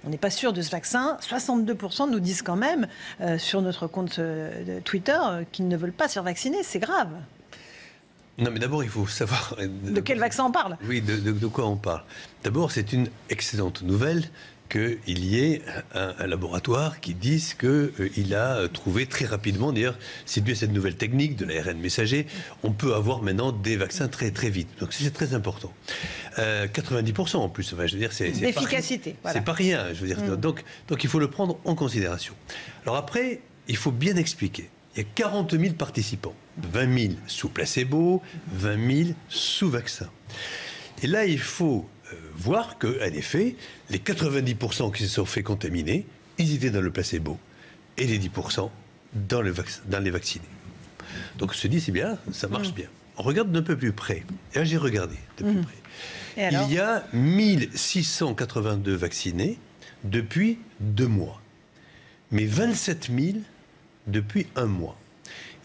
on n'est pas sûr de ce vaccin. 62% nous disent quand même sur notre compte Twitter qu'ils ne veulent pas se faire vacciner. C'est grave. Non, mais d'abord, il faut savoir... De quel vaccin on parle? Oui, de quoi on parle. D'abord, c'est une excellente nouvelle qu'il y ait un laboratoire qui dise qu'il a trouvé très rapidement, d'ailleurs, c'est dû à cette nouvelle technique de l'ARN messager, on peut avoir maintenant des vaccins très très vite. Donc c'est très important. 90% en plus, enfin, je veux dire, c'est l'efficacité. Voilà. C'est pas rien, je veux dire. Donc il faut le prendre en considération. Alors après, il faut bien expliquer. Il y a 40 000 participants, 20 000 sous placebo, 20 000 sous vaccin. Et là, il faut voir qu'en effet, les 90% qui se sont fait contaminer, ils étaient dans le placebo, et les 10% dans les vaccinés. Donc on se dit, c'est bien, ça marche bien. On regarde d'un peu plus près. Et là, j'ai regardé de plus près. Il y a 1682 vaccinés depuis 2 mois, mais 27 000 depuis 1 mois.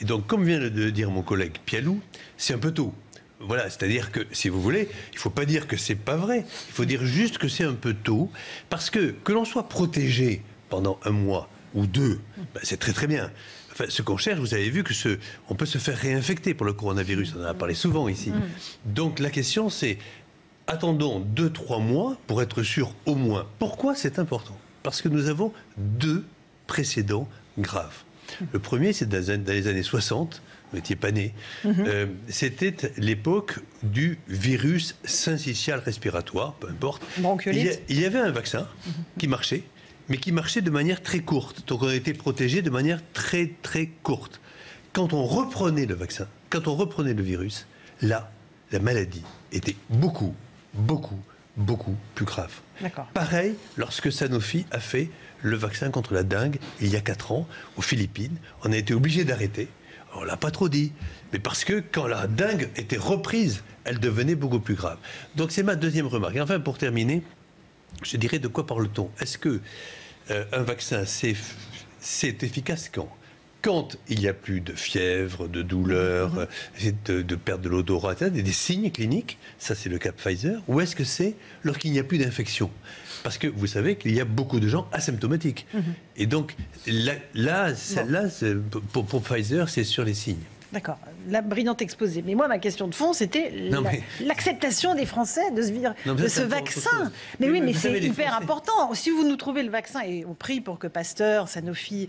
Et donc, comme vient de le dire mon collègue Pialou, c'est un peu tôt. Voilà, c'est-à-dire que, si vous voulez, il ne faut pas dire que c'est pas vrai. Il faut dire juste que c'est un peu tôt, parce que l'on soit protégé pendant 1 mois ou 2, ben c'est très très bien. Enfin, ce qu'on cherche, vous avez vu que on peut se faire réinfecter pour le coronavirus. On en a parlé souvent ici. Donc la question, c'est attendons 2-3 mois pour être sûr au moins. Pourquoi c'est important? Parce que nous avons 2 précédents graves. Le premier, c'est dans les années 60, vous n'étiez pas né, c'était l'époque du virus syncytial respiratoire, peu importe. Il y avait un vaccin qui marchait, mais qui marchait de manière très courte. Donc on a été protégé de manière très très courte. Quand on reprenait le vaccin, quand on reprenait le virus, là, la maladie était beaucoup plus grave. Pareil lorsque Sanofi a fait le vaccin contre la dengue il y a 4 ans aux Philippines. On a été obligé d'arrêter. On ne l'a pas trop dit, mais parce que quand la dengue était reprise, elle devenait beaucoup plus grave. Donc c'est ma deuxième remarque. Et enfin, pour terminer, je dirais de quoi parle-t-on? Est-ce que un vaccin, c'est efficace quand il n'y a plus de fièvre, de douleur, de perte de l'odorat, des signes cliniques, ça c'est le cas Pfizer, ou est-ce que c'est lorsqu'il n'y a plus d'infection? Parce que vous savez qu'il y a beaucoup de gens asymptomatiques. Et donc là pour Pfizer, c'est sur les signes. D'accord, la brillante exposé. Mais moi, ma question de fond, c'était l'acceptation des Français de ce vaccin. Mais oui, mais c'est hyper important. Si vous nous trouvez le vaccin, et on prie pour que Pasteur, Sanofi,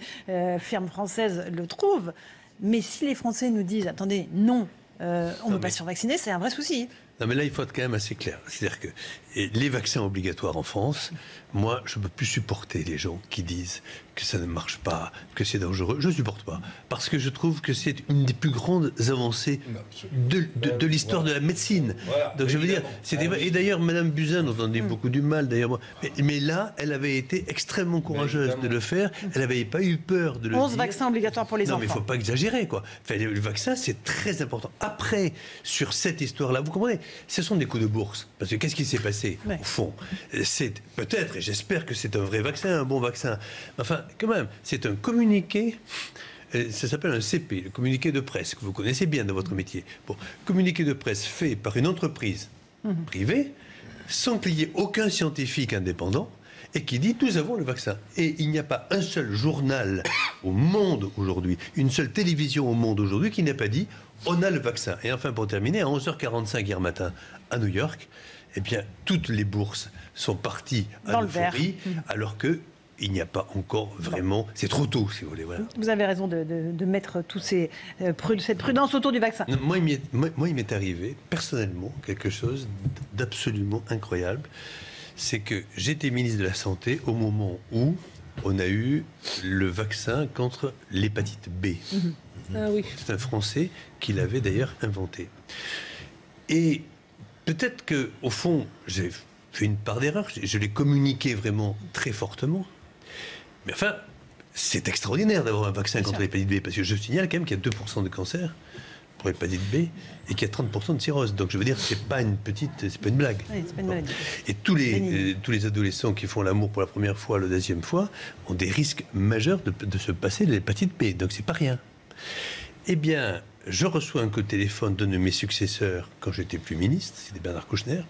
firme française le trouve, mais si les Français nous disent, attendez, non, on ne peut pas se faire vacciner, c'est un vrai souci. Non, mais là, il faut être quand même assez clair. C'est-à-dire que les vaccins obligatoires en France, moi, je ne peux plus supporter les gens qui disent que ça ne marche pas, que c'est dangereux. Je ne supporte pas. Parce que je trouve que c'est une des plus grandes avancées de l'histoire de la médecine. Donc, je veux dire, et d'ailleurs, Mme Buzyn, dont on dit beaucoup du mal, d'ailleurs, mais là, elle avait été extrêmement courageuse de le faire. Elle n'avait pas eu peur de le dire. 11 vaccins obligatoires pour les enfants. Non, mais il ne faut pas exagérer, quoi. Enfin, le vaccin, c'est très important. Après, sur cette histoire-là, vous comprenez, ce sont des coups de bourse. Parce que qu'est-ce qui s'est passé, au fond? C'est peut-être, et j'espère que c'est un vrai vaccin, un bon vaccin. Enfin, quand même, c'est un communiqué, ça s'appelle un CP, le communiqué de presse, que vous connaissez bien dans votre métier. Bon, communiqué de presse fait par une entreprise privée, sans qu'il y ait aucun scientifique indépendant, et qui dit nous avons le vaccin. Et il n'y a pas un seul journal au monde aujourd'hui, une seule télévision au monde aujourd'hui qui n'a pas dit on a le vaccin. Et enfin, pour terminer, à 11h45 hier matin à New York, eh bien, toutes les bourses sont parties à l'euphorie, alors que il n'y a pas encore vraiment... C'est trop tôt, si vous voulez. Voilà. Vous avez raison de mettre cette prudence autour du vaccin. Moi, il m'est arrivé, personnellement, quelque chose d'absolument incroyable. C'est que j'étais ministre de la Santé au moment où on a eu le vaccin contre l'hépatite B. Ah oui. C'est un Français qui l'avait d'ailleurs inventé. Et peut-être qu'au fond, j'ai fait une part d'erreur. Je l'ai communiqué vraiment très fortement. Mais enfin, c'est extraordinaire d'avoir un vaccin contre l'hépatite B. Parce que je signale quand même qu'il y a 2% de cancer pour l'hépatite B et qu'il y a 30% de cirrhose. Donc je veux dire, c'est pas une blague. Oui, c'est pas une maladie. Et tous les adolescents qui font l'amour pour la première fois, la deuxième fois, ont des risques majeurs de se passer de l'hépatite B. Donc c'est pas rien. Eh bien, je reçois un coup de téléphone d'un de mes successeurs quand j'étais plus ministre, c'était Bernard Kouchner,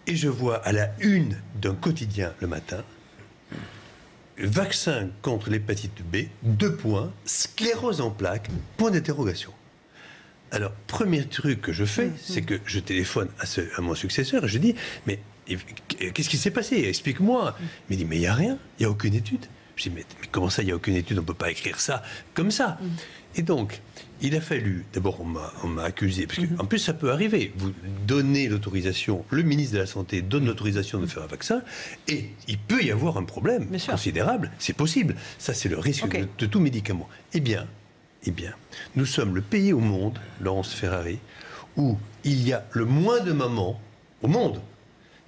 et je vois à la une d'un quotidien le matin vaccin contre l'hépatite B, 2 points, sclérose en plaques, point d'interrogation. Alors, premier truc que je fais, c'est que je téléphone à mon successeur et je dis, mais qu'est-ce qui s'est passé? Explique-moi. Il me dit, mais il n'y a rien, il n'y a aucune étude. Je dis, mais comment ça, il n'y a aucune étude? On ne peut pas écrire ça comme ça. Et donc, il a fallu, d'abord on m'a accusé, parce qu'en plus ça peut arriver, vous donnez l'autorisation, le ministre de la Santé donne l'autorisation de faire un vaccin, et il peut y avoir un problème considérable, c'est possible, ça c'est le risque de tout médicament. Eh bien, nous sommes le pays au monde, Laurence Ferrari, où il y a le moins de mamans au monde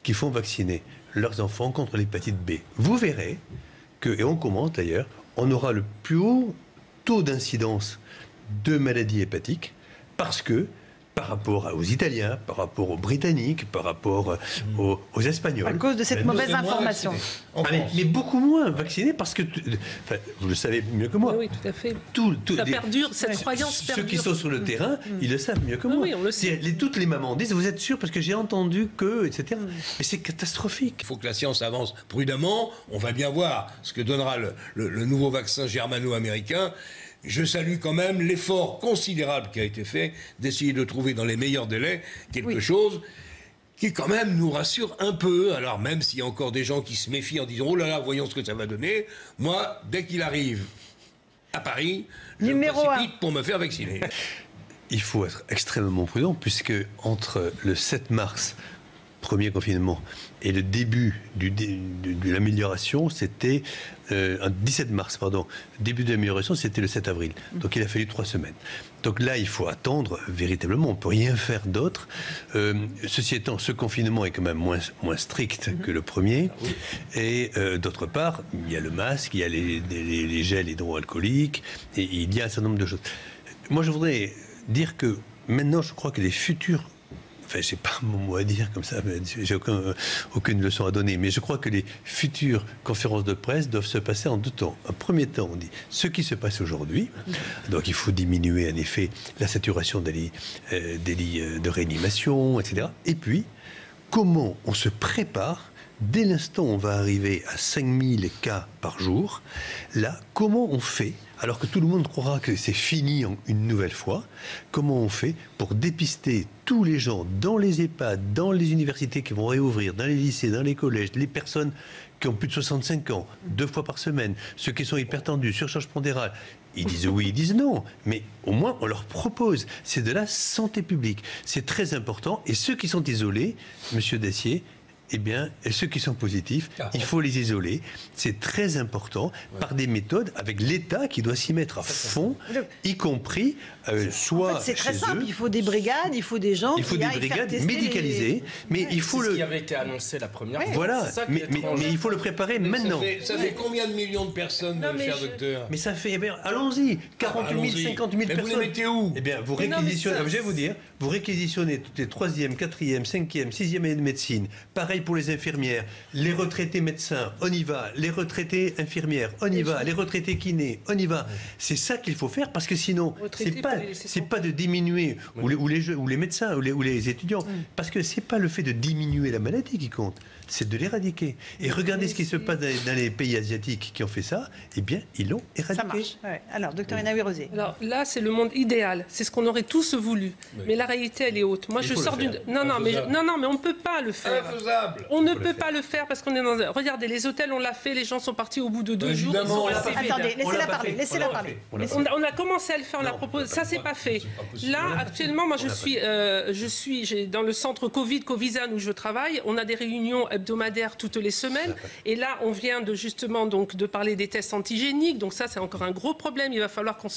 qui font vacciner leurs enfants contre l'hépatite B. Vous verrez que, et on commente d'ailleurs, on aura le plus haut taux d'incidence de maladies hépatiques parce que par rapport aux Italiens, par rapport aux Britanniques, par rapport aux Espagnols. À cause de cette mauvaise information. Mais beaucoup moins vaccinés parce que, vous le savez mieux que moi. Oui, tout à fait. Ça perdure, cette croyance perdure. Ceux qui sont sur le terrain, ils le savent mieux que moi. Oui, on le sait. Toutes les mamans disent, vous êtes sûr parce que j'ai entendu que, etc. Mais c'est catastrophique. Il faut que la science avance prudemment. On va bien voir ce que donnera le nouveau vaccin germano-américain. Je salue quand même l'effort considérable qui a été fait d'essayer de trouver dans les meilleurs délais quelque chose qui quand même nous rassure un peu. Alors même s'il y a encore des gens qui se méfient en disant « Oh là là, voyons ce que ça va donner », moi, dès qu'il arrive à Paris, je me précipite pour me faire vacciner. Il faut être extrêmement prudent puisque entre le 7 mars, premier confinement, et le début de l'amélioration, c'était 17 mars, pardon. Début de l'amélioration, c'était le 7 avril. Donc il a fallu 3 semaines. Donc là, il faut attendre véritablement. On ne peut rien faire d'autre. Ceci étant, ce confinement est quand même moins strict que le premier. Et d'autre part, il y a le masque, il y a les gels hydroalcooliques, et il y a un certain nombre de choses. Moi, je voudrais dire que maintenant, je crois que les futurs... Enfin, je n'ai pas mon mot à dire comme ça, j'ai aucune leçon à donner, mais je crois que les futures conférences de presse doivent se passer en 2 temps. Un premier temps, on dit ce qui se passe aujourd'hui, donc il faut diminuer en effet la saturation des lits de réanimation, etc. Et puis, comment on se prépare dès l'instant où on va arriver à 5000 cas par jour, là, comment on fait, alors que tout le monde croira que c'est fini une nouvelle fois, comment on fait pour dépister tous les gens dans les EHPAD, dans les universités qui vont réouvrir, dans les lycées, dans les collèges, les personnes qui ont plus de 65 ans, 2 fois par semaine, ceux qui sont hypertendus, surcharge pondérale. Ils disent oui, ils disent non, mais au moins on leur propose. C'est de la santé publique. C'est très important. Et ceux qui sont isolés, Monsieur Dacier, eh bien, ceux qui sont positifs, il faut les isoler. C'est très important par des méthodes avec l'État qui doit s'y mettre à fond, y compris soit. En fait, c'est très simple. Il faut des brigades, il faut des gens. Il faut des brigades médicalisées, mais il faut ce qui avait été annoncé la première fois. Voilà, mais il faut le préparer maintenant. Ça fait combien de millions de personnes, cher docteur? Mais ça fait, eh bien, allons-y, 40 000, 50 000 personnes. Vous les mettez où? Eh bien, vous réquisitionnez, je vais vous dire, vous réquisitionnez toutes les 3e, 4e, 5e, 6e années de médecine. Pareil pour les infirmières, les retraités médecins, on y va. Les retraités infirmières, on y va. Les retraités kinés, on y va. C'est ça qu'il faut faire parce que sinon, c'est pas de diminuer ou les médecins ou les étudiants, parce que c'est pas le fait de diminuer la maladie qui compte, c'est de l'éradiquer. Et regardez ce qui se passe dans les pays asiatiques qui ont fait ça, eh bien, ils l'ont éradiqué. Ça marche. Ouais. Alors, docteur Inaoui-Rosé. Alors là, c'est le monde idéal. C'est ce qu'on aurait tous voulu. Oui. Mais la réalité, elle est haute. Moi, je sors d'une... Non, mais on ne peut pas le faire. Infaisable. On ne peut pas le faire parce qu'on est dans... Regardez, les hôtels, on l'a fait, les gens sont partis au bout de 2 jours. Attendez, laissez-la parler. On a commencé à le faire, on l'a proposé. Ça, c'est pas fait. Là, actuellement, moi, je suis dans le centre Covisan où je travaille. On a des réunions hebdomadaires toutes les semaines. Et là, on vient de parler des tests antigéniques. Donc ça, c'est encore un gros problème. Il va falloir qu'on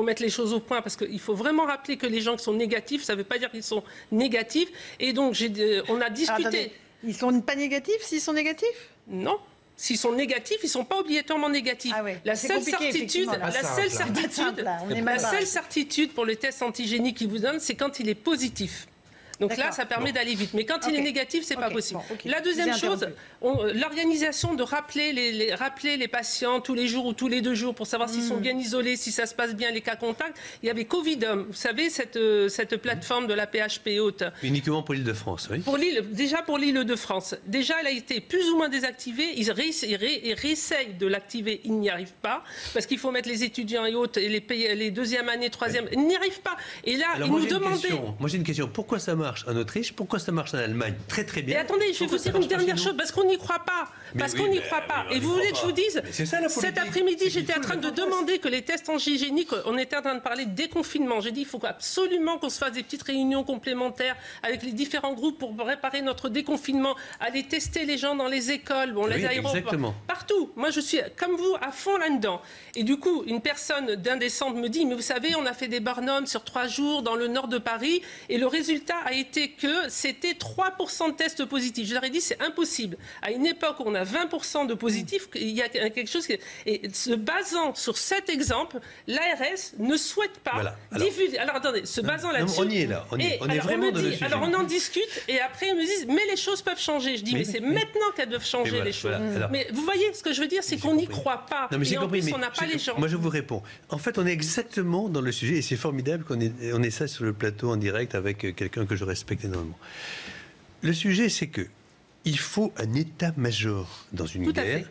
mette les choses au point parce qu'il faut vraiment rappeler que les gens qui sont négatifs, ça ne veut pas dire qu'ils sont négatifs. Et donc, on a discuté... Attendez. Ils ne sont pas négatifs s'ils sont négatifs? Non. S'ils sont négatifs, ils ne sont pas obligatoirement négatifs. Ah ouais. La seule certitude pour le test antigénique qu'ils vous donnent, c'est quand il est positif. Donc là, ça permet d'aller vite. Mais quand il est négatif, c'est pas possible. La deuxième chose, l'organisation de rappeler les patients tous les jours ou tous les 2 jours pour savoir s'ils sont bien isolés, si ça se passe bien, les cas contacts. Il y avait Covidom, vous savez, cette plateforme de la PHP haute. Uniquement pour l'Île-de-France, oui. Déjà pour l'Île-de-France. Déjà, elle a été plus ou moins désactivée. Ils réessayent de l'activer, ils n'y arrivent pas. Parce qu'il faut mettre les étudiants et autres, et les deuxième année, troisième, ils n'y arrivent pas. Et là, ils nous demandaient... Moi, j'ai une question. Pourquoi ça marche en Autriche? Pourquoi ça marche en Allemagne? Très, très bien. Et attendez, je vais vous dire une dernière chose, parce qu'on n'y croit pas. Et vous voulez que je vous dise, cet après-midi, j'étais en train de demander que les tests antigéniques, on était en train de parler de déconfinement. J'ai dit, il faut absolument qu'on se fasse des petites réunions complémentaires avec les différents groupes pour préparer notre déconfinement, aller tester les gens dans les écoles, les aéroports, partout. Moi, je suis, comme vous, à fond là-dedans. Et du coup, une personne d'un des centres me dit, mais vous savez, on a fait des Barnum sur 3 jours dans le nord de Paris, et le résultat a été que c'était 3% de tests positifs. Je leur ai dit, c'est impossible. À une époque où on a 20% de positifs, il y a quelque chose qui... Et se basant sur cet exemple, l'ARS ne souhaite pas diffuser... Alors attendez, se basant là-dessus... On y est là, on est vraiment dans le sujet. Alors on en discute, et après ils me disent, mais les choses peuvent changer. Je dis, mais c'est maintenant qu'elles doivent changer les choses. Mais vous voyez, ce que je veux dire, c'est qu'on n'y croit pas. Non, mais j'ai compris, mais on n'a pas les gens. Moi, je vous réponds. En fait, on est exactement dans le sujet, et c'est formidable qu'on ait ça sur le plateau en direct avec quelqu'un que je respecte énormément. Le sujet, c'est que il faut un état-major dans une guerre.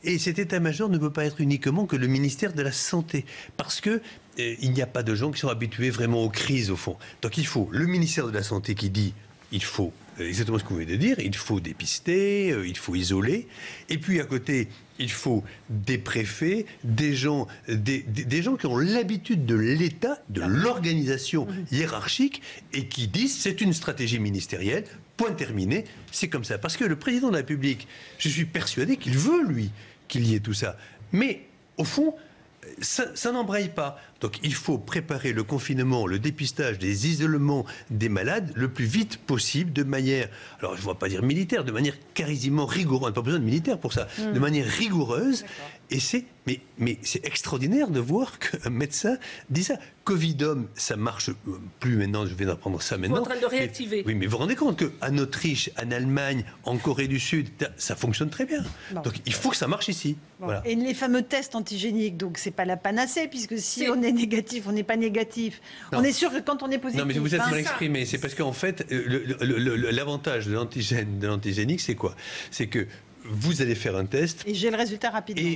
Et cet état-major ne peut pas être uniquement que le ministère de la Santé. Parce que il n'y a pas de gens qui sont habitués vraiment aux crises, au fond. Donc il faut le ministère de la Santé qui dit il faut exactement ce que vous venez de dire, il faut dépister, il faut isoler. Et puis à côté, il faut des préfets, des gens qui ont l'habitude de l'État, de l'organisation hiérarchique, et qui disent c'est une stratégie ministérielle, point terminé, c'est comme ça. Parce que le président de la République, je suis persuadé qu'il veut, lui, qu'il y ait tout ça. Mais au fond, ça n'embraye pas. Donc il faut préparer le confinement, le dépistage, les isolements des malades le plus vite possible, de manière, alors je ne vais pas dire militaire, de manière quasiment rigoureuse. On n'a pas besoin de militaire pour ça. De manière rigoureuse. Et mais c'est extraordinaire de voir qu'un médecin dit ça. Covidom, ça marche plus maintenant, je viens d'apprendre ça maintenant. Vous êtes en train de réactiver. Oui, mais vous vous rendez compte qu'en Autriche, en Allemagne, en Corée du Sud, ça fonctionne très bien. Donc il faut que ça marche ici. Voilà. Et les fameux tests antigéniques, donc c'est pas la panacée, puisque si on est négatif, on n'est pas négatif. Non. On est sûr que quand on est positif... Non, mais vous êtes mal exprimé. C'est parce qu'en fait, l'avantage de l'antigène, de l'antigénique, c'est quoi? C'est que vous allez faire un test. Et j'ai le résultat rapidement.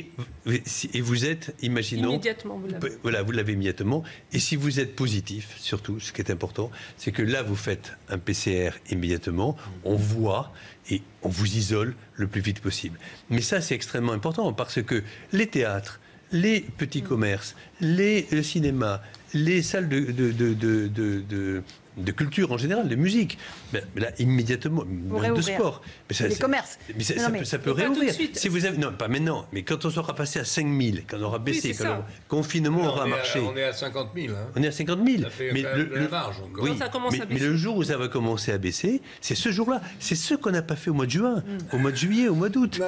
Et vous êtes, imaginons... Immédiatement, vous l'avez. Voilà, vous l'avez immédiatement. Et si vous êtes positif, surtout, ce qui est important, c'est que là, vous faites un PCR immédiatement, on voit et on vous isole le plus vite possible. Mais ça, c'est extrêmement important parce que les théâtres, les petits commerces, les cinémas, les salles de culture en général, de musique, là, immédiatement, de sport. Mais les commerces. Mais ça peut réouvrir. Si vous avez, non, pas maintenant, mais quand on sera passé à 5 000, quand on aura baissé, quand le confinement aura marché. On est à 50 000. Hein. On est à 50 000. Ça fait la marge encore. Oui, mais le jour où ça va commencer à baisser, c'est ce jour-là. C'est ce qu'on n'a pas fait au mois de juin, au mois de juillet, au mois d'août.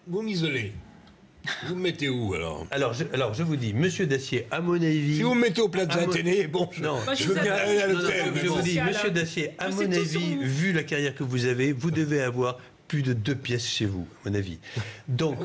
Vous m'isolez. Vous me mettez où alors je vous dis, Monsieur Dacier, à mon avis... Si vous me mettez au Plaza Athénée, bon, je veux bien aller à l'hôtel. Je vous dis, Monsieur Dacier, à mon avis, vu la carrière que vous avez, vous devez avoir plus de 2 pièces chez vous, à mon avis. Donc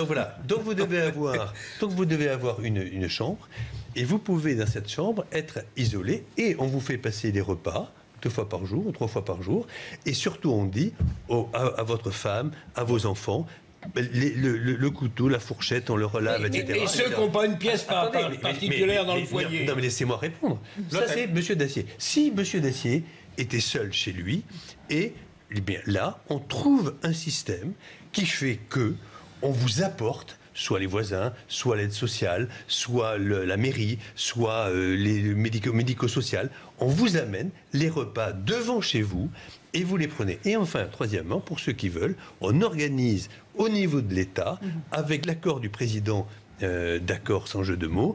voilà. Donc vous devez avoir une chambre, et vous pouvez, dans cette chambre, être isolé, et on vous fait passer les repas 2 fois par jour ou 3 fois par jour, et surtout on dit à votre femme, à vos enfants, le couteau, la fourchette, on le relave, etc. Et ceux qui n'ont pas une pièce particulière dans le foyer. Non, mais laissez-moi répondre. Ça, c'est M. Dacier. Si M. Dacier était seul chez lui, et eh bien, là, on trouve un système qui fait que on vous apporte soit les voisins, soit l'aide sociale, soit la mairie, soit les médico-social. On vous amène les repas devant chez vous et vous les prenez. Et enfin, troisièmement, pour ceux qui veulent, on organise au niveau de l'État, avec l'accord du président, d'accord sans jeu de mots,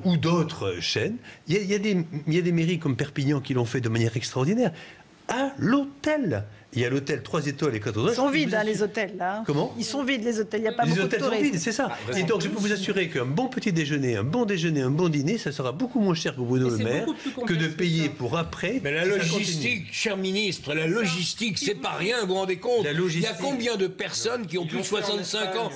ou d'autres chaînes. Il y a des mairies comme Perpignan qui l'ont fait de manière extraordinaire. À l'hôtel, il y a l'hôtel 3 étoiles et 4 étoiles. Ils sont vides, les hôtels, là. Comment? Ils sont vides, les hôtels. Il n'y a pas beaucoup de touristes. Les hôtels sont vides, c'est ça. Et donc, je peux vous assurer qu'un bon petit déjeuner, un bon dîner, ça sera beaucoup moins cher pour Bruno Le Maire que de payer pour après. Mais la logistique, cher ministre, la logistique, c'est pas rien, vous vous rendez compte? Il y a combien de personnes qui ont plus de 65 ans?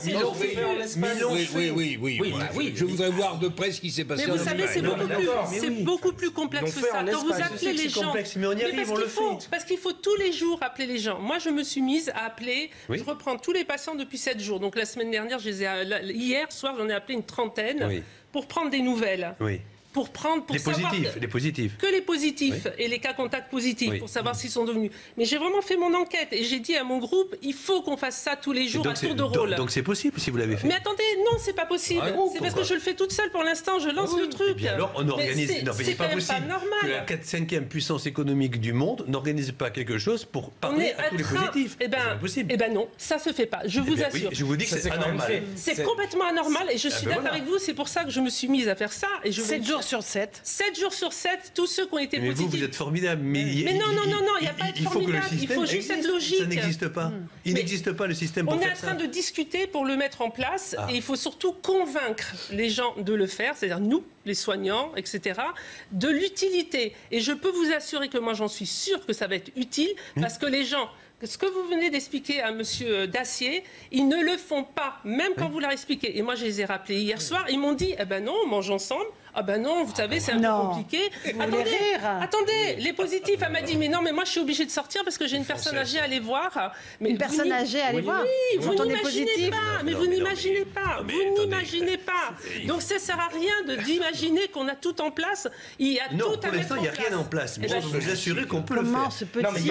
Oui. Je voudrais voir de près ce qui s'est passé en Allemagne. Mais vous savez, c'est beaucoup plus complexe que ça. Quand vous appelez les gens... Mais on y arrive, on le fait. Parce qu'il faut tous les jours appeler les gens. Moi, je me suis mise à appeler, je reprends tous les patients depuis 7 jours. Donc la semaine dernière, hier soir, j'en ai appelé une trentaine pour prendre des nouvelles. Oui. Pour les positifs. Que les positifs et les cas contacts positifs pour savoir s'ils sont devenus. Mais j'ai vraiment fait mon enquête et j'ai dit à mon groupe, il faut qu'on fasse ça tous les jours à tour de rôle. Donc c'est possible si vous l'avez fait. Mais attendez, non, c'est pas possible. C'est parce que je le fais toute seule pour l'instant, je lance le truc. Et bien alors on organise. Non, mais c'est pas possible que la 5e puissance économique du monde n'organise pas quelque chose pour parler à tous les positifs. C'est pas possible. Eh ben non, ça se fait pas. Je vous assure. Je vous dis que c'est anormal. C'est complètement anormal et je suis d'accord avec vous. C'est pour ça que je me suis mise à faire ça. 7 jours sur 7. 7 jours sur 7, tous ceux qui ont été positifs. Vous êtes formidable. Mais non, il n'y a pas de formidable. Il faut juste cette logique. Ça n'existe pas. Il n'existe pas le système pour faire ça. On est en train de discuter pour le mettre en place et il faut surtout convaincre les gens de le faire, c'est-à-dire nous, les soignants, etc., de l'utilité. Et je peux vous assurer que moi, j'en suis sûre que ça va être utile parce que les gens... Ce que vous venez d'expliquer à M. Dacier, ils ne le font pas, même quand vous leur expliquez. Et moi, je les ai rappelés hier soir, ils m'ont dit, eh ben non, on mange ensemble. Ah ben non, vous savez, c'est un peu compliqué. Attendez, les positifs, elle m'a dit, mais non, mais moi, je suis obligée de sortir parce que j'ai une personne âgée à aller voir. Mais une personne âgée à aller voir? Oui, vous n'imaginez pas, mais vous n'imaginez pas, vous n'imaginez pas. Donc, ça ne sert à rien d'imaginer qu'on a tout en place. Il y a tout à mettre en place. Non, pour l'instant, il n'y a rien en place. Mais je peux vous assurer qu'on peut le faire. Comment se peut-il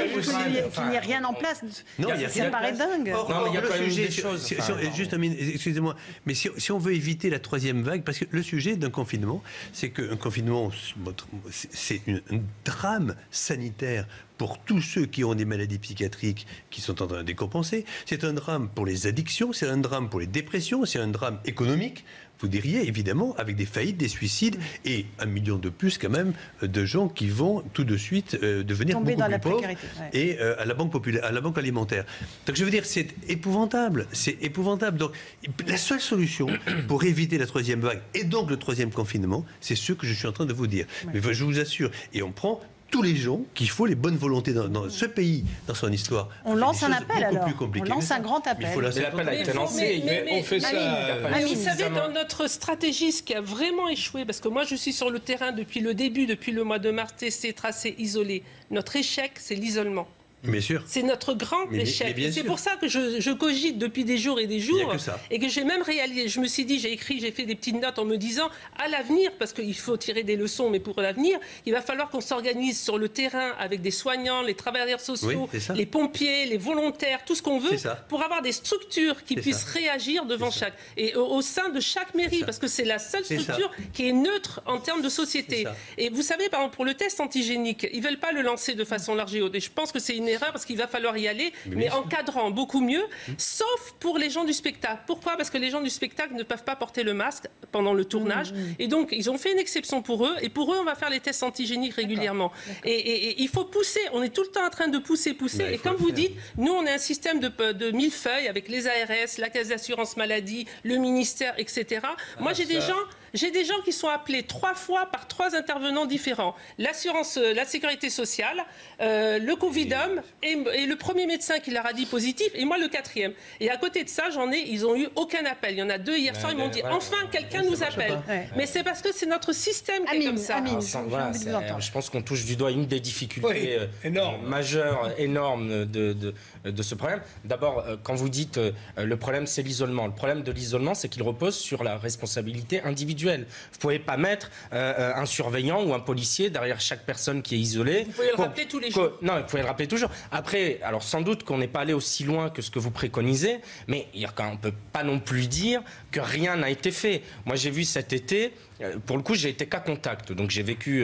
qu'il n'y ait rien en place? Non, il y a rien. Ça paraît dingue. Non, il y a quand même des choses. Juste, excusez-moi, mais si on veut éviter la 3e vague, parce que le sujet d'un confinement, c'est qu'un confinement, c'est un drame sanitaire pour tous ceux qui ont des maladies psychiatriques qui sont en train de décompenser. C'est un drame pour les addictions, c'est un drame pour les dépressions, c'est un drame économique. Vous diriez, évidemment, avec des faillites, des suicides et 1 million de plus, quand même, de gens qui vont tout de suite devenir beaucoup plus pauvres et à la banque populaire, à la banque alimentaire. Donc, je veux dire, c'est épouvantable. C'est épouvantable. Donc, la seule solution pour éviter la 3e vague et donc le 3e confinement, c'est ce que je suis en train de vous dire. Mais je vous assure, et on prend tous les gens qu'il faut, les bonnes volontés dans ce pays, dans son histoire. On lance un appel alors. On lance un grand appel. Mais l'appel a été lancé. On fait ça. Vous savez, dans notre stratégie, ce qui a vraiment échoué, parce que moi je suis sur le terrain depuis le début, depuis le mois de mars, testé, tracé, isolé. Notre échec, c'est l'isolement. Bien sûr. C'est notre grand échec. C'est pour ça que je cogite depuis des jours et des jours. Et que j'ai même réalisé. Je me suis dit, j'ai fait des petites notes en me disant, à l'avenir, parce qu'il faut tirer des leçons, mais pour l'avenir, il va falloir qu'on s'organise sur le terrain avec des soignants, les travailleurs sociaux, les pompiers, les volontaires, tout ce qu'on veut, pour avoir des structures qui puissent réagir devant chaque. Et au sein de chaque mairie, parce que c'est la seule structure qui est neutre en termes de société. Et vous savez, par exemple, pour le test antigénique, ils ne veulent pas le lancer de façon large et haute. Et je pense que c'est une parce qu'il va falloir y aller, mais encadrant beaucoup mieux, sauf pour les gens du spectacle. Pourquoi? Parce que les gens du spectacle ne peuvent pas porter le masque pendant le tournage. Et donc, ils ont fait une exception pour eux. Et pour eux, on va faire les tests antigéniques régulièrement. Et il faut pousser. On est tout le temps en train de pousser. Et comme vous dites, nous, on a un système de millefeuilles avec les ARS, la Caisse d'assurance maladie, le ministère, etc. Moi, j'ai des gens qui sont appelés 3 fois par 3 intervenants différents. L'assurance, la sécurité sociale, le Covidum et le premier médecin qui leur a dit positif, et moi le 4e. Et à côté de ça, ils n'ont eu aucun appel. Il y en a 2 hier soir, ils m'ont dit enfin quelqu'un nous appelle. Mais c'est parce que c'est notre système qui est comme ça. Je pense qu'on touche du doigt une des difficultés majeures, énormes de ce problème. D'abord, quand vous dites le problème c'est l'isolement, le problème de l'isolement c'est qu'il repose sur la responsabilité individuelle. Vous ne pouvez pas mettre un surveillant ou un policier derrière chaque personne qui est isolée. Vous pouvez le rappeler tous les jours. Non, vous pouvez le rappeler toujours. Après, alors sans doute qu'on n'est pas allé aussi loin que ce que vous préconisez, mais on ne peut pas non plus dire que rien n'a été fait. Moi, j'ai vu cet été, pour le coup, j'ai été cas contact, donc j'ai vécu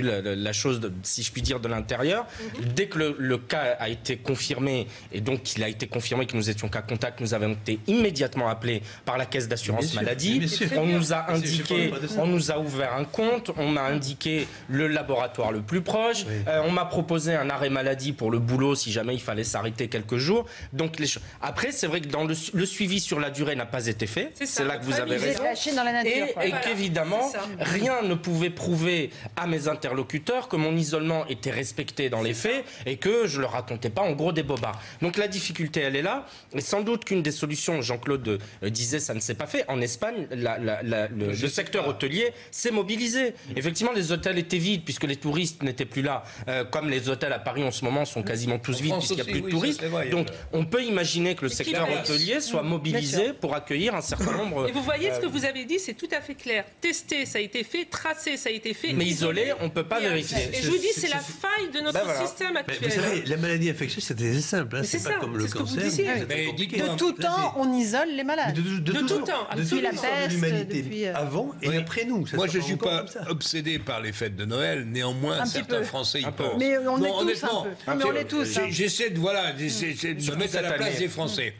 la chose, si je puis dire, de l'intérieur. Dès que le cas a été confirmé, et donc il a été confirmé que nous étions cas contact, nous avons été immédiatement appelés par la Caisse d'assurance maladie. On nous a indiqué, on nous a ouvert un compte, on m'a indiqué le laboratoire le plus proche, on m'a proposé un arrêt maladie pour le boulot si jamais il fallait s'arrêter quelques jours. Donc après, c'est vrai que dans le suivi sur la durée n'a pas été fait. C'est là que vous avez raison. Dans la nature, et qu'évidemment, rien ne pouvait prouver à mes interlocuteurs que mon isolement était respecté dans les faits et que je leur racontais pas en gros des bobards. Donc la difficulté, elle est là. Et sans doute qu'une des solutions, Jean-Claude disait, ça ne s'est pas fait. En Espagne, le secteur hôtelier s'est mobilisé. Effectivement, les hôtels étaient vides puisque les touristes n'étaient plus là. Comme les hôtels à Paris en ce moment sont quasiment tous vides puisqu'il n'y a plus de touristes. Donc on peut imaginer que le secteur hôtelier soit mobilisé pour accueillir un certain nombre... Et vous voyez ce que vous avez dit, c'est tout à fait clair. Tester, ça a été fait. Tracer, ça a été fait. Mais isoler, on ne peut pas vérifier. Et je vous dis, c'est la faille de notre système actuel. Vous savez, la maladie infectieuse, c'était simple. C'est pas comme le cancer. De tout temps, on isole les malades. De tout temps. Depuis la peste, l'humanité avant et après nous. Moi, je ne suis pas obsédé par les fêtes de Noël. Néanmoins, certains Français y pensent. Mais on est tous un peu. Mais on est tous. J'essaie de me mettre à la place des Français.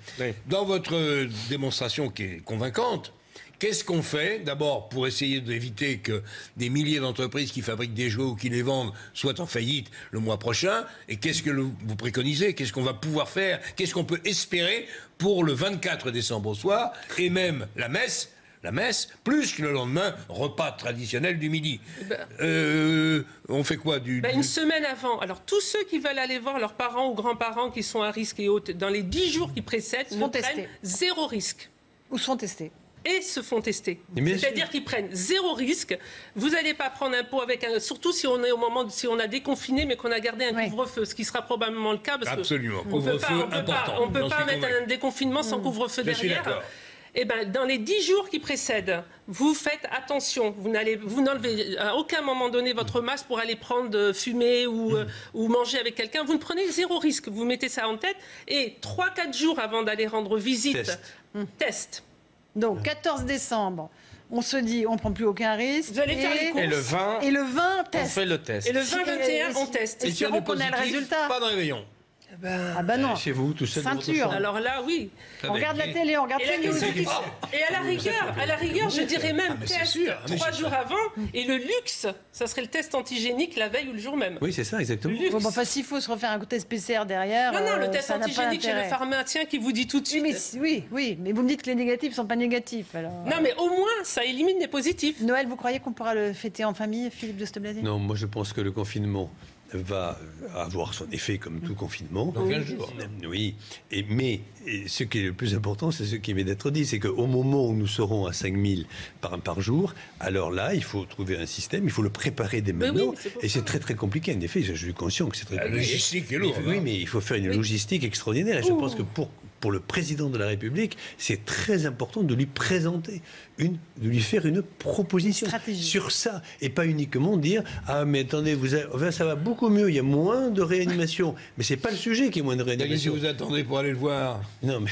Dans votre démonstration qui est convaincante, qu'est-ce qu'on fait d'abord pour essayer d'éviter que des milliers d'entreprises qui fabriquent des jouets ou qui les vendent soient en faillite le mois prochain? Et qu'est-ce que vous préconisez? Qu'est-ce qu'on va pouvoir faire? Qu'est-ce qu'on peut espérer pour le 24 décembre au soir et même la messe, plus que le lendemain, repas traditionnel du midi. On fait quoi une semaine avant. Alors, tous ceux qui veulent aller voir leurs parents ou grands-parents qui sont à risque et autres, dans les 10 jours qui précèdent, prennent zéro risque. Ou sont testés. Et se font tester. C'est-à-dire qu'ils prennent zéro risque. Vous n'allez pas prendre un pot avec un... Surtout si on est au moment si on a déconfiné mais qu'on a gardé un couvre-feu, ce qui sera probablement le cas. Parce Absolument. On ne peut pas mettre un déconfinement sans couvre-feu derrière. Eh ben, dans les 10 jours qui précèdent, vous faites attention. Vous n'enlevez à aucun moment donné votre masque pour aller prendre, fumer ou manger avec quelqu'un. Vous ne prenez zéro risque. Vous mettez ça en tête. Et 3-4 jours avant d'aller rendre visite, test. Donc, 14 décembre, on se dit, on ne prend plus aucun risque. Vous allez faire les courses. Et le 20, test. On fait le test. Et le 20-21, on teste. Et si on connaît le résultat. Pas de réveillon. Ah ben non. Chez vous, tout seul. Ceinture. Alors là, oui. On regarde la télé, on regarde et à la rigueur, je dirais même test 3 jours avant. Et le luxe, ça serait le test antigénique la veille ou le jour même. Oui, c'est ça, exactement. Bon, enfin, s'il faut se refaire un test PCR derrière. Non, le test antigénique chez le pharmacien qui vous dit tout de suite. Oui, mais vous me dites que les négatifs ne sont pas négatifs. Alors... Non, mais au moins, ça élimine les positifs. Noël, vous croyez qu'on pourra le fêter en famille, Philippe de Stobladé? Non, moi je pense que le confinement va avoir son effet comme tout confinement. Dans 15 jours. Oui, mais ce qui est le plus important, c'est ce qui vient d'être dit, c'est qu'au moment où nous serons à 5000 par jour, alors là, il faut trouver un système, il faut le préparer dès maintenant, et c'est très très compliqué. En effet, je suis conscient que c'est très compliqué. La logistique est lourde. Oui, mais il faut faire une logistique extraordinaire, et je pense que pour le président de la République, c'est très important de lui présenter de lui faire une proposition sur ça, et pas uniquement dire ah mais attendez, ça va beaucoup mieux, il y a moins de réanimation, mais c'est pas le sujet qui est moins de réanimation. Qu'est-ce que vous attendez pour aller le voir? Non, mais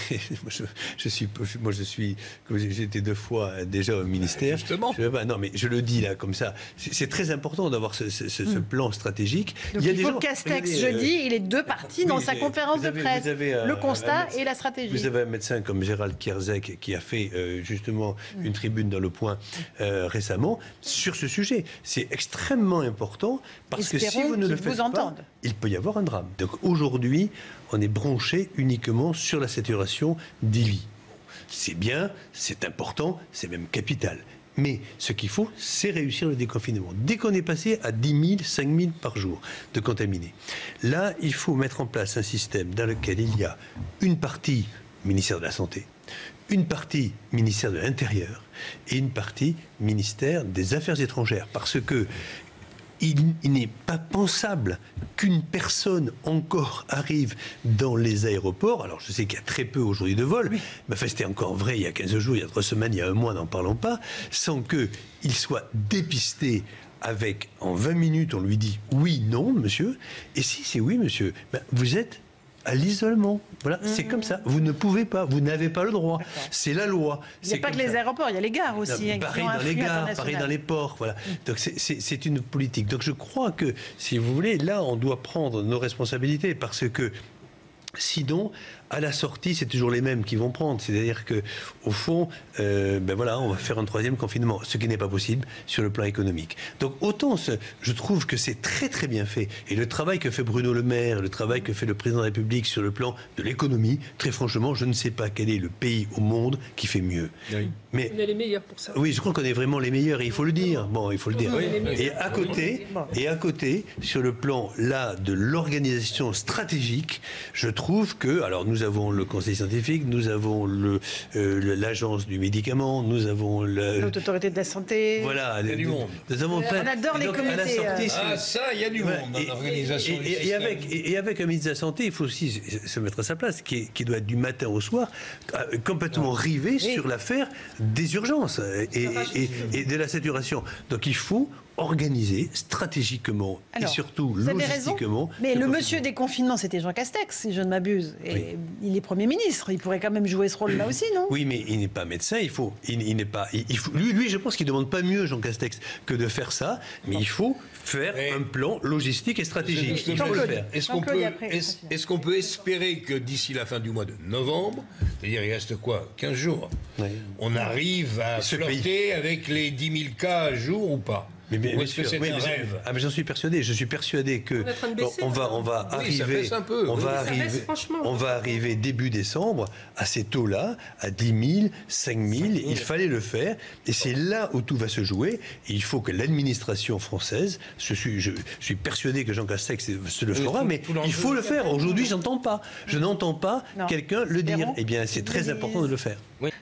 j'étais 2 fois déjà au ministère. Justement. Non, mais je le dis là comme ça. C'est très important d'avoir ce plan stratégique. Donc il faut Castex jeudi, il est 2 parties dans sa conférence de presse. Le constat et la stratégie. Vous avez un médecin comme Gérald Kierzek qui a fait justement une tribune dans Le Point récemment sur ce sujet. C'est extrêmement important parce que si vous ne le faites pas, il peut y avoir un drame. Donc aujourd'hui, on est branché uniquement sur la saturation des lits. C'est bien, c'est important, c'est même capital. Mais ce qu'il faut, c'est réussir le déconfinement. Dès qu'on est passé à 10 000, 5 000 par jour de contaminés, là, il faut mettre en place un système dans lequel il y a une partie ministère de la Santé, une partie ministère de l'Intérieur et une partie ministère des Affaires étrangères. Parce que il n'est pas pensable qu'une personne encore arrive dans les aéroports. Alors, je sais qu'il y a très peu aujourd'hui de vols, mais enfin, c'était encore vrai il y a 15 jours, il y a 3 semaines, il y a un mois, n'en parlons pas, sans qu'il soit dépisté avec, en 20 minutes, on lui dit « oui, non, monsieur ». Et si c'est « oui, monsieur », vous êtes à l'isolement. Voilà, c'est comme ça. Vous ne pouvez pas, vous n'avez pas le droit. C'est la loi. Il n'y a pas que les aéroports, il y a les gares aussi. Pareil dans les gares, pareil dans les ports. Voilà. Donc c'est une politique. Donc je crois que, si vous voulez, là, on doit prendre nos responsabilités parce que sinon, à la sortie, c'est toujours les mêmes qui vont prendre. C'est-à-dire que, au fond, voilà, on va faire un 3e confinement, ce qui n'est pas possible sur le plan économique. Donc, autant je trouve que c'est très très bien fait. Et le travail que fait Bruno Le Maire, le travail que fait le président de la République sur le plan de l'économie, très franchement, je ne sais pas quel est le pays au monde qui fait mieux. Oui. Mais on est les meilleurs pour ça. Oui, je crois qu'on est vraiment les meilleurs et il faut le dire. Bon, il faut le dire. Oui. Et à côté, sur le plan là de l'organisation stratégique, je trouve que, alors nous avons le conseil scientifique, nous avons l'agence du médicament, nous avons l'autorité de la santé. Voilà, il y a du monde. Nous avons on adore les comités. Il y a du monde dans l'organisation. Et avec un ministre de la Santé, il faut aussi se mettre à sa place, qui doit être du matin au soir, complètement rivé sur l'affaire des urgences et de la saturation. Donc il faut organiser stratégiquement et surtout logistiquement. Mais le monsieur des confinements, c'était Jean Castex, si je ne m'abuse. Et il est Premier ministre. Il pourrait quand même jouer ce rôle-là aussi, non? Oui, mais il n'est pas médecin. Lui, je pense qu'il ne demande pas mieux, Jean Castex, que de faire ça. Mais il faut faire un plan logistique et stratégique. Est-ce qu'on peut espérer que d'ici la fin du mois de novembre, c'est-à-dire il reste quoi, 15 jours, on arrive à flirter avec les 10 000 cas à jour ou pas? Mais est-ce que c'est un rêve? Mais j'en suis persuadé. Je suis persuadé que on va arriver début décembre à ces taux-là, à 10 000, 5 000. Il fallait le faire, et c'est là où tout va se jouer. Et il faut que l'administration française, je suis persuadé que Jean Castex se le fera, mais il faut le faire. Aujourd'hui, je n'entends pas quelqu'un le dire. Eh bien, c'est très important de le faire.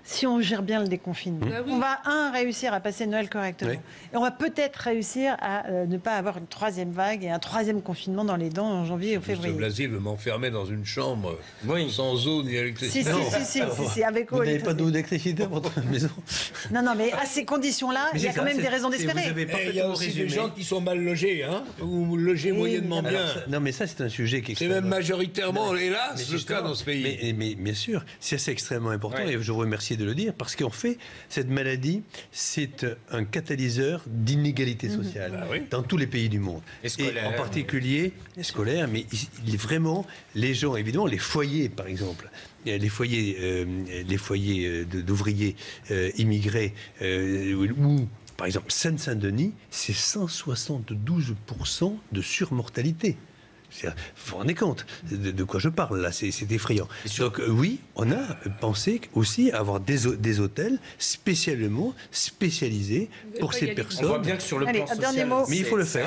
Si on gère bien le déconfinement, on va réussir à passer Noël correctement. Et on va peut-être réussir à ne pas avoir une 3e vague et un 3e confinement dans les dents en janvier ou février. Le Blasile veut m'enfermer dans une chambre sans eau ni électricité. Si, avec eau. Vous n'avez pas d'eau d'électricité dans votre maison? Non, mais à ces conditions-là, il y a quand même des raisons d'espérer. Il y a aussi des gens qui sont mal logés, ou logés moyennement bien. Non, mais ça, c'est un sujet qui est même majoritairement, hélas, le cas dans ce pays. Mais bien sûr, c'est extrêmement important, et je vous remercie de le dire, parce qu'en fait, cette maladie, c'est un catalyseur d'inégalité sociale dans tous les pays du monde. Et en particulier scolaire, mais il est vraiment, les gens, évidemment, les foyers, par exemple, les foyers d'ouvriers immigrés, ou par exemple Seine-Saint-Denis, c'est 172% de surmortalité. Vous vous rendez compte de quoi je parle là, c'est effrayant. Donc oui, on a pensé aussi à avoir des hôtels spécialisés pour ces personnes. On voit bien que sur le plan social, mais il faut le faire.